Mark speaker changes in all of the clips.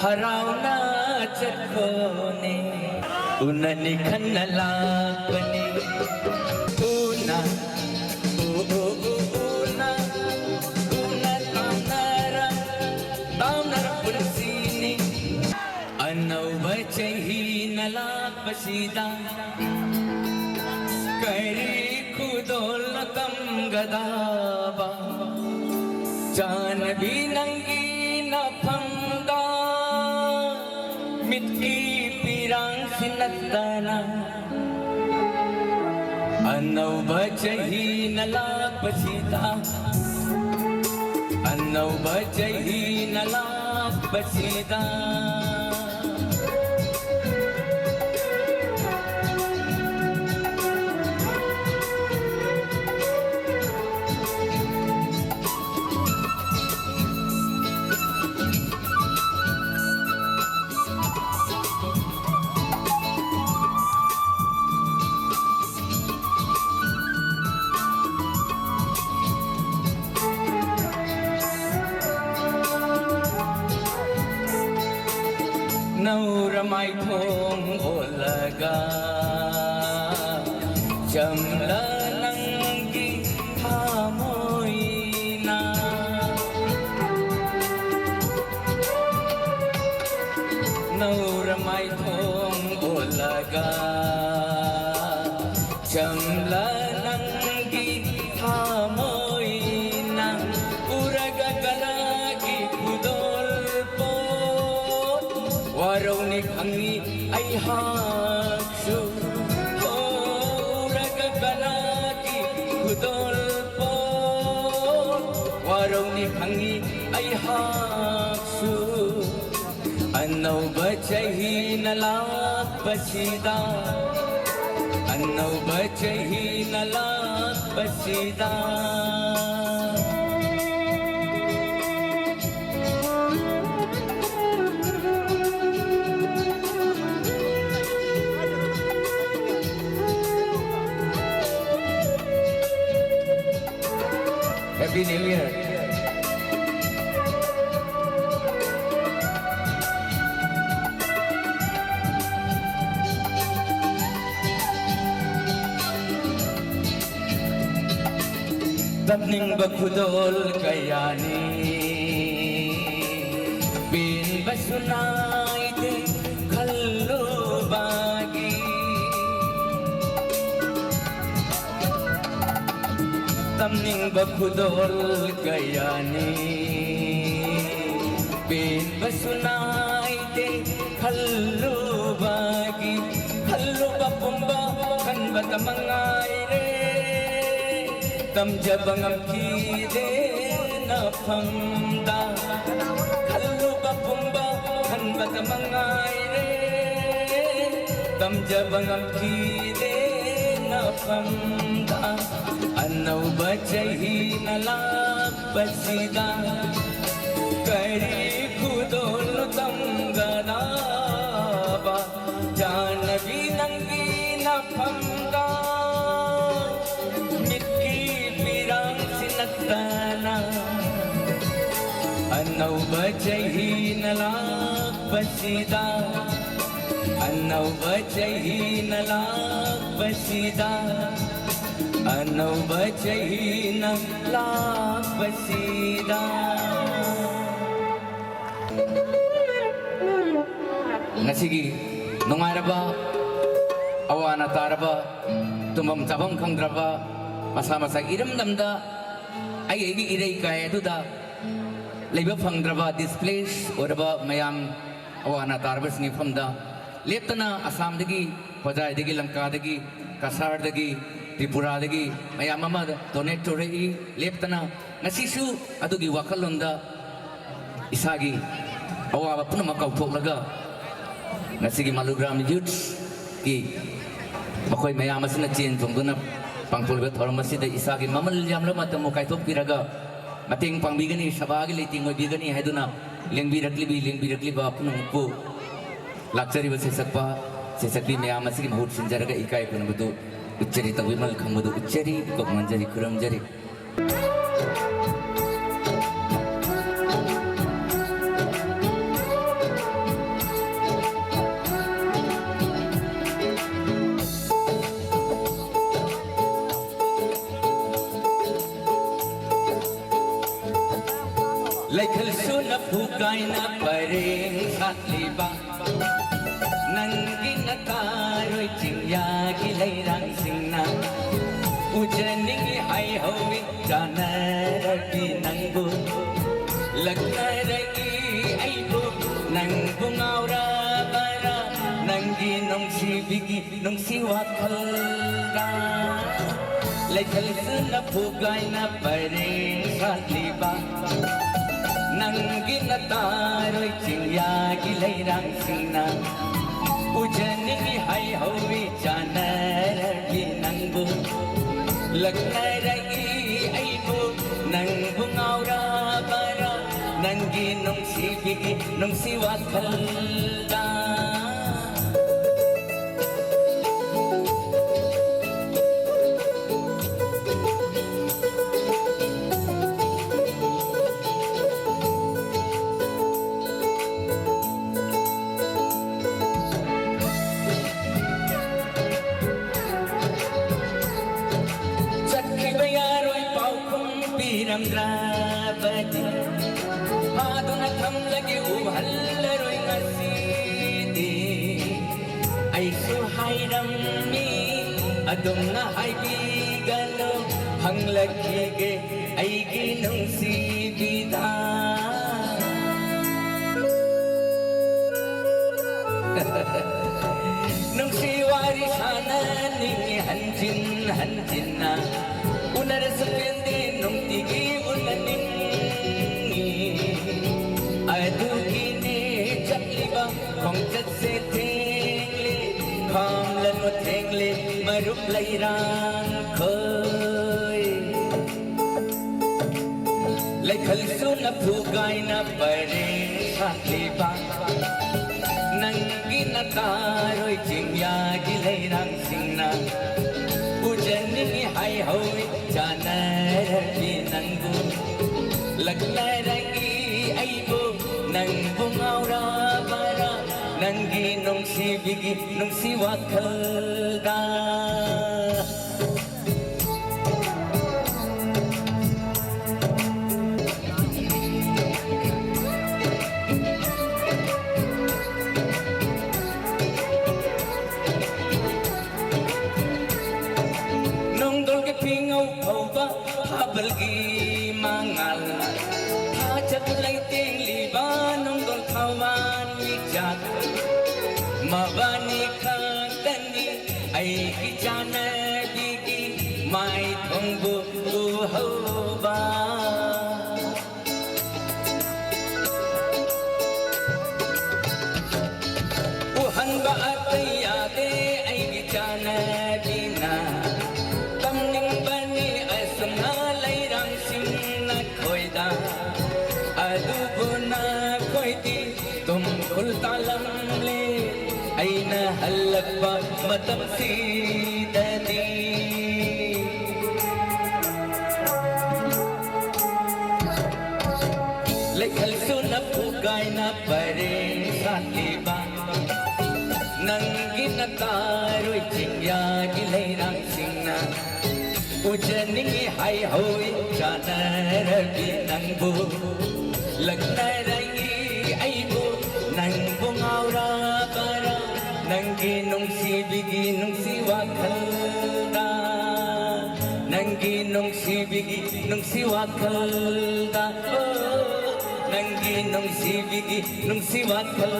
Speaker 1: harauna chatkone unani khanala pane una una tamnara punsini anauba chahi nala pasida kari khudol kam gadaba janbi nangi na phangda mitki pirang sinatana anauba chahi nala pasida anauba chahi nala pasida Nauramai thong olaga jamla nangi thamoina Nauramai thong olaga jamla nangi thamoina uraga galagi kudol waroni khangi ai haksu uraga galagi kudol po waroni khangi ai haksu anauba chahi nala pasida anauba chahi nala pasida Happy New Year. Tabning bakudol kayani bin basunay de kallo bagi Tamning bakudol kayani bin basunay de kallo bagi kallo bapumba kan batamangay re tam jabangam ki de na phamda kallo bapumba kan batamangay re tam jabangam ki de na phamda anauba chahi nala pasida kari khudol tamgadaba janbi nangi na phamda mitki pirang sinatana anauba chahi nala pasida anauba chahi nala pasida anauba chahi nala pasida ngasigi nungaraba awana taraba tumam tabam khangdraba masa masa iram namda ai egi irei kai aduda leiba phangdraba displace oraba mayam awana tarba sni phamda leptana assam dagi hojai dagi lanka dagi kasar dagi tripura dagi mayam ama donate torei leptana ngasisu adugi wakalonda isagi awa punama kauthoklaga ngasigi malugram youths ki bakoi mayam asina chen thongduna pangpulga thoram asida isagi mamal yamla matamu kaithop piraga mating pangbigani sabagi leiting bigani haiduna lengbirakli ba punungpu lakchari ba sesakbi mayam asigi mahut sinjaraga ikai kunabdu uccari tawimal khambadu uccari kok manjari kuramjari Laikal suna pugay na paring satliba Nangin na taro'y tingyagi layrang singna Ujaning ay hawig janaragi nangbu Lagnaragi ay bu nang bungaura bara Nanggi nung sibigi nung siwakal ka Laikal suna pugay na paring satliba Nanggi na taro'y tingyagi layrang singna Ujaning ay hawig janaragi nangbu Lagnaragi ay bu nang bungaura bara Nanggi nung sibigi nung siwakal ka Ramdrabadi Aduna thamlagi uhallaroi ngasidi Ay suhairammi adumna haibigano hanglagige ay ginong sibida Nung siwari sana ningi hanjin na Unara sa pindi nung tigi unaningi Adu kini chakliba kong chat se tengli Khom lan mo tengli marup layrang khoy Laikal suna pugay na paring sakliba Nanggi na taro'y tingyagi layrang singna Ujaning ay hawig janaragi nangbu Lagnaragi ay bu nang bungaura bara Nanggi nung sibigi nung siwakal ka Balgi mangal Hajat laiting libanong dol kawan wijak Mabani kagani ay kijana digi May tongbu uhaw ba Uhan ba at ayate ay kijana dina Tamning bani asam na layrang simna koida Adubo na koidi tumkul talamle Ay nahalag ba matamsidani Laikal suna pugay na paring sakliba Nanggi na taro'y tingyagi layrang singna Ujaning ay hawig janaragi nangbu Lagnaragi ay bu nang bungaura bara Nanggi nung sibigi nung siwakal ka Nanggi nung sibigi nung siwakal ka Nanggi nung sibigi nung siwakal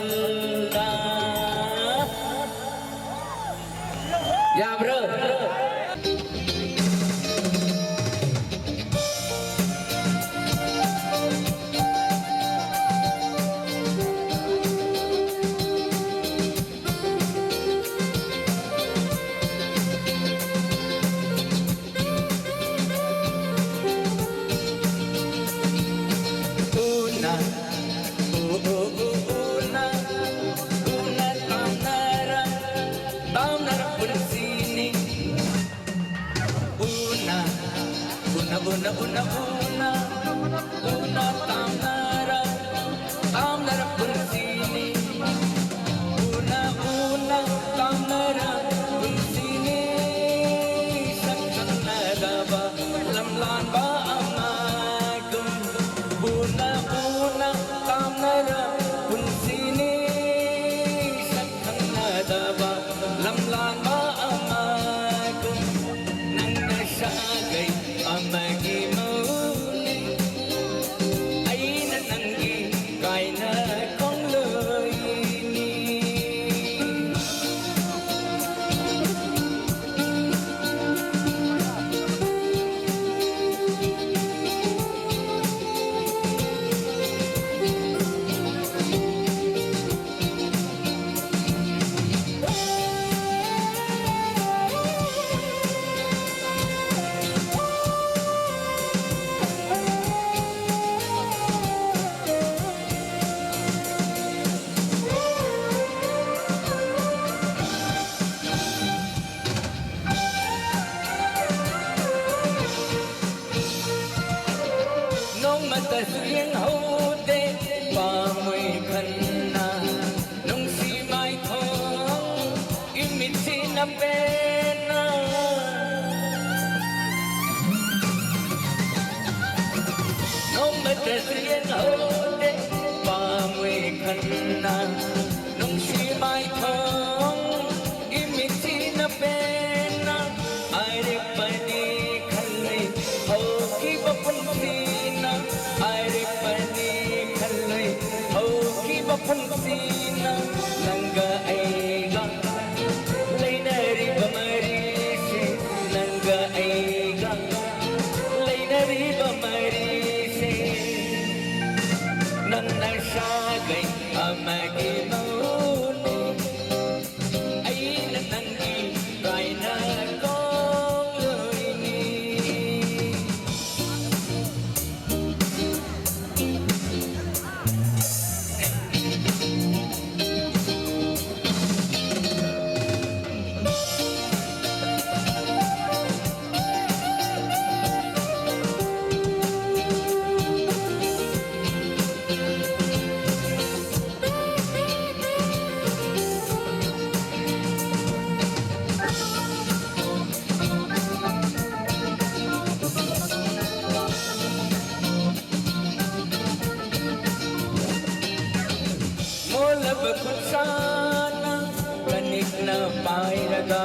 Speaker 1: ka Ya bro Una tamnara punsini Una tamnara punsini Sakkan nadaba lamlan ba amagum Una สียงเฮาเตะป่ามวยคันนาน้องสีไม้ทองอิมิตสีน้ำเป็นนาน้องมาแต่เสียงเฮาเตะป่ามวยคันนาน้องสีไม้ทองอิมิตสีน้ำเป็นนาไอเด็กปนีคันเลยเฮาคีบปุ่นสีนาไอเด็กปนีคันเลยเฮาคีบปุ่นสีนานังกะไอกังเลยนาริบมารีเซนังกะไอกังเลยนาริบมารีเซนันนาชาไกอามากิมูนีไอนันนังกีไรนากองเลยนีBekusana kanik na pairaga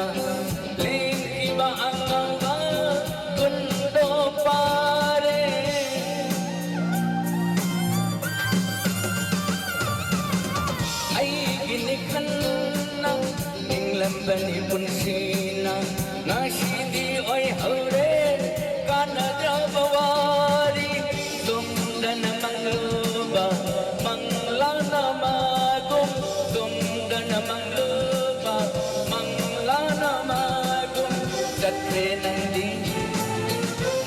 Speaker 1: ling iba ang mga kundo pare ay ginikan na inglam bani punsina na sidi oy haure kana drawari tumda na mangluba manglana magum tumda na mangluba manglana magum jatre nandi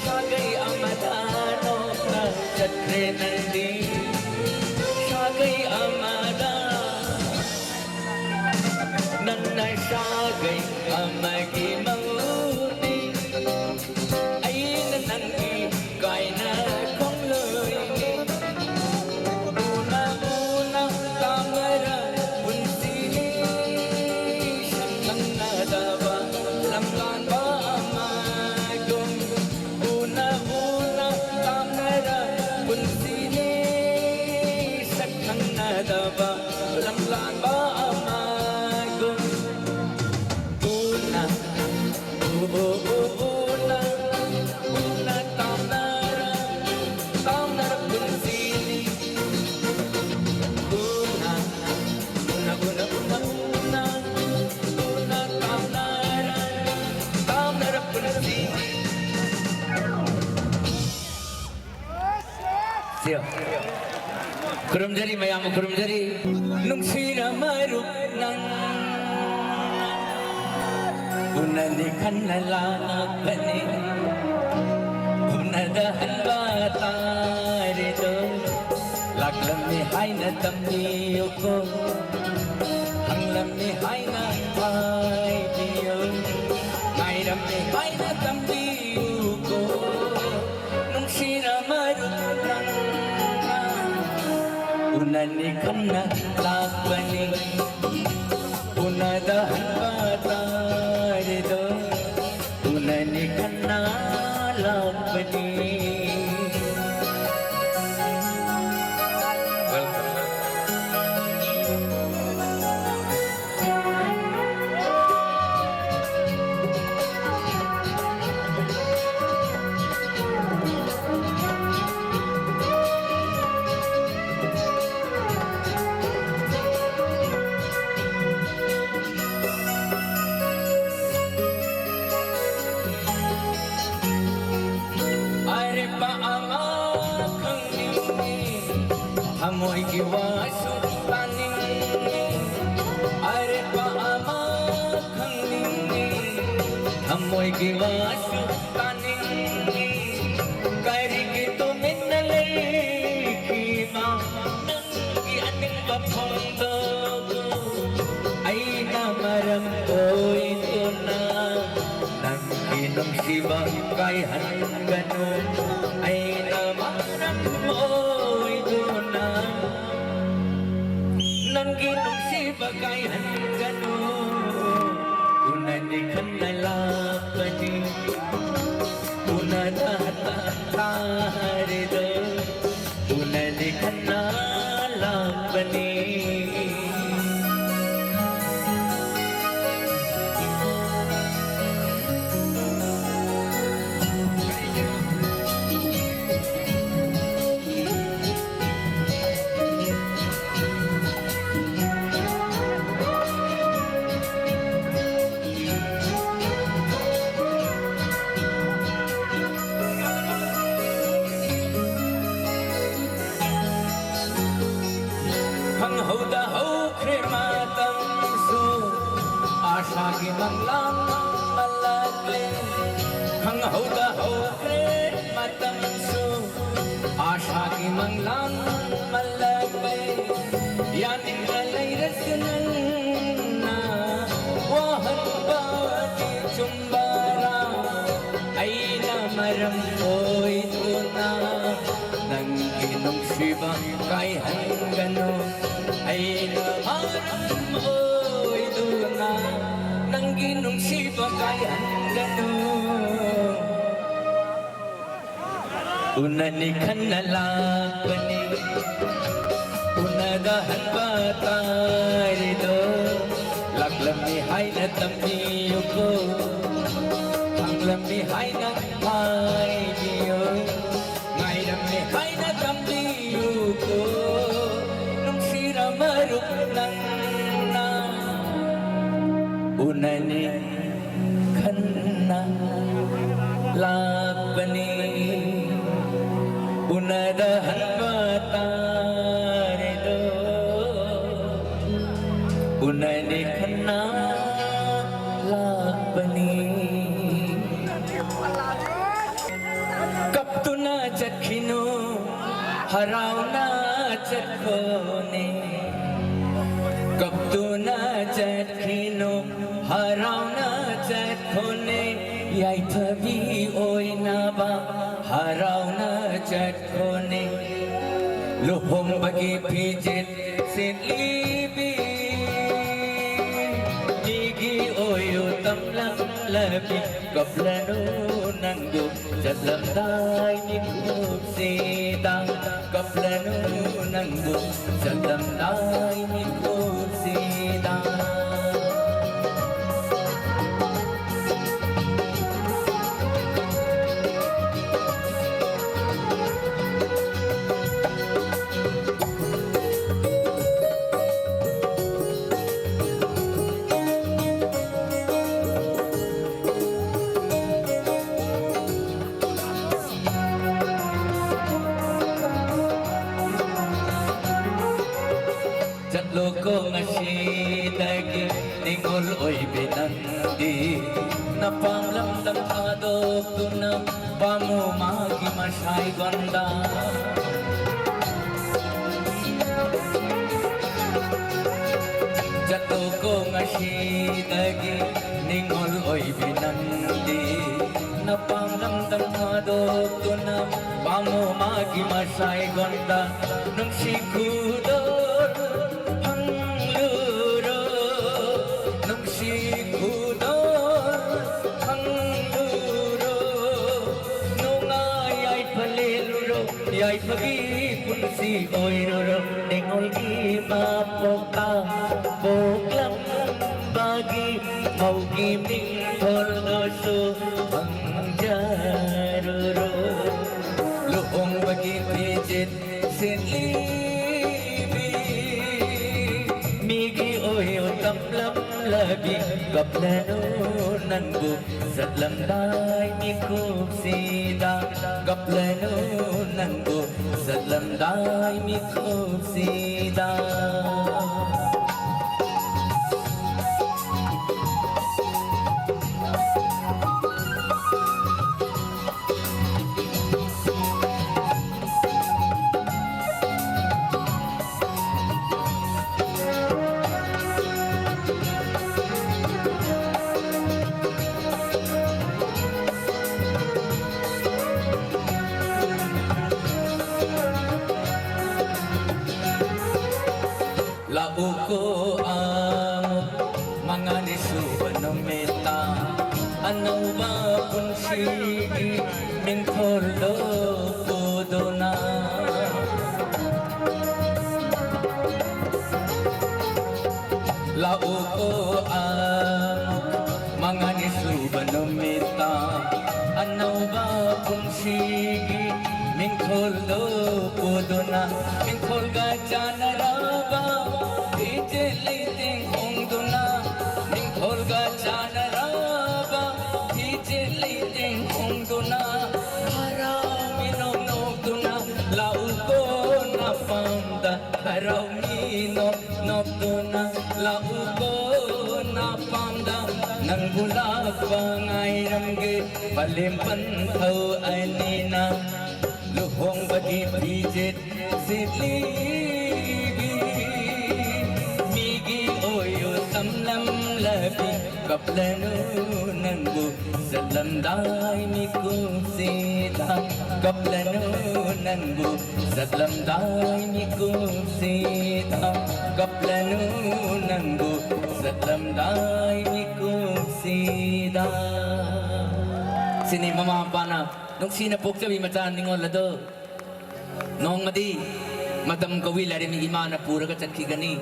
Speaker 1: sagai amadano na jatre nandi sagai amada nanna sagai amagi mauni ay nanangi kay na kong loy una kamera punsini siyang nadaba lamlan ba amagong una kamera punsini siyang nadaba lamlan ba amagong una kamera punsini una kamera punsini siap kurum jari mayam kurum jari nung sira maruk nan unani kannala bani unadahan batare do laglam ni haina tamni ko hanglam ni haina pai dio ngairam ni haina tamni ko nung sira maruk nan unani kannala bani unadahan batare do unani kannala bani Are pa ama kang nini amoy giwaso taning are pa ama kang nini amoy giwaso taning kari gito minalay kima nang ianing papondo ay namaram ko'y na nang inom si Bangkay hangganon ay namaram mo Nanggi nungsiba kay hangano Unani kanalapani Unanahatarido Unani kanalapani Asagi manglang malagli hang hauda haukre matamsu Asagi manglang malagli yaning alay rasnan na wahan bati chumbara ay namaram ko'y tuna nang ginong siba kay hanggano ay namaram ko'y tuna nang ginong siba kay hanggano unani kanalapani unadahan batarito laglamihay na tamiyo ko ang lamihay na hay niyo ngay lamihay na tamiyo ko nung sira maruk lang na unani kanalapani unadahan batarito unani kanalapani kaptu na jakhino haraw na jakhone kaptu na jakhino haraw na jakhone yai thabi oi na ba haraw na jakhone luhom bagi pijit sin libi gigi oyo tamlang labi kaplano nanggo jadlam dai nikub sita kaplano nanggo jadlam dai nikub sita Loko ngasidagi ningol oy binandi napanglamdam adok tunam pamumagi masay ganda jatoko ngasidagi ningol oy binandi napanglamdam adok tunam pamumagi masay ganda nung sikudor yai pagi punsi oiroro nengol gi mapoka poklam bagi mau giming tornoso angjaroro luong bagi pijit selibi migi oyo taplam labi kaplano nanggo satlam dai mikub sida kaplano nanggo satlam dai mikub sida lauko amok mga nisuban ng meta ano ba punsigi mingkolo pudo na lauko amok mga nisuban ng meta ano ba punsigi mingkolo pudo na mingkol gajana raba ije leiting hongdo na mingkol gajana raba ije leiting hongdo na haraw minog do na lauko na pamda haraw minog do na lauko na pamda nang bulak pangairam ge palimpan thau anina luhong bagi pijit siligi migi oyo samlam labi kaplanu nangu salam dai miku sita kaplanu nangu salam dai miku sita kaplanu nangu salam dai miku sita sini mama pana nung sinapok sabi mataan ningon lado nong madi madam kawila rin imana pura ka chat kigani